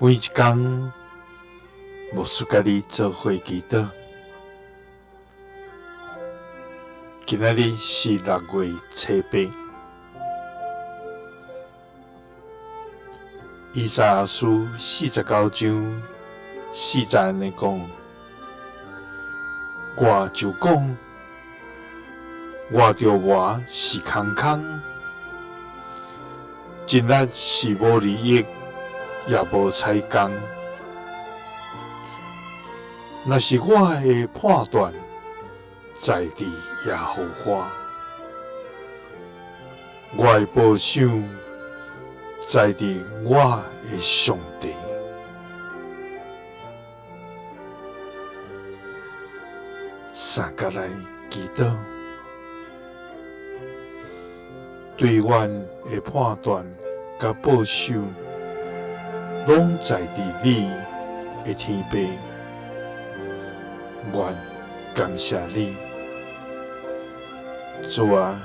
每一天，牧师甲你做伙祈祷。今仔日是6月初8。以赛亚书49章40安尼讲：我就讲，我着活是空空，一日是无利益，也无彩工。若是我的判断在你耶和华，我的保守在你我的上帝。三甲来祈祷，对阮的判断甲保守，拢在伫你的天父。愿感谢你，主啊！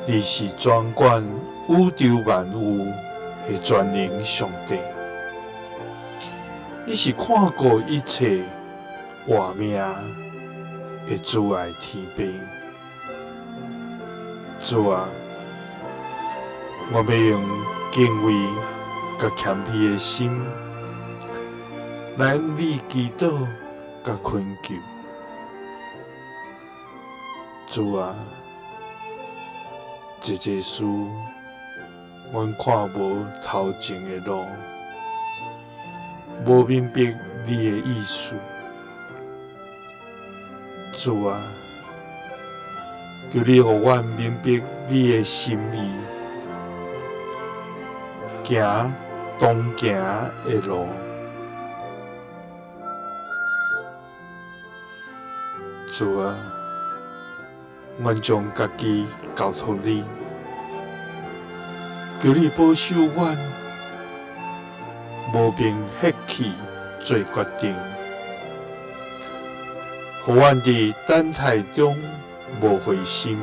你是掌管宇宙万物的全能上帝，你是看顾一切活命的主爱天父。主啊！我要用敬畏甲谦卑的心来向你祈祷甲恳求。主啊！一事，阮看无头前的路，无明白你的意思。主啊！求你互阮明白你的心意，行当行的路。主啊！阮将家己交托你，求你保守阮，无凭血气做决定，互阮伫等待中无灰心，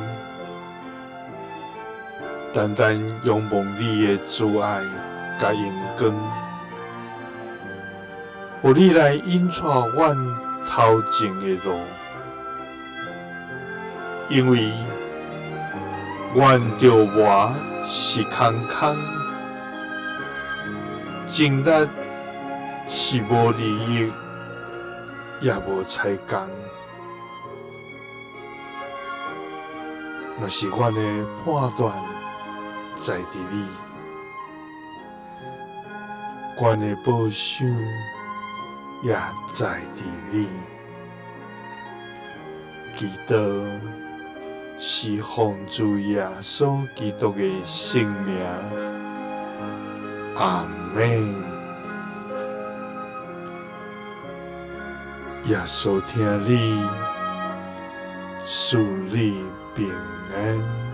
单单仰望你的慈爱甲荣光，互你来引带阮头前的路。因为阮着活是空空，今日是无利益，也无彩工。若是阮的判断在伫你，阮的保守也在伫你。祈祷是奉主耶稣基督的圣名，阿门。耶稣听你，赐你平安。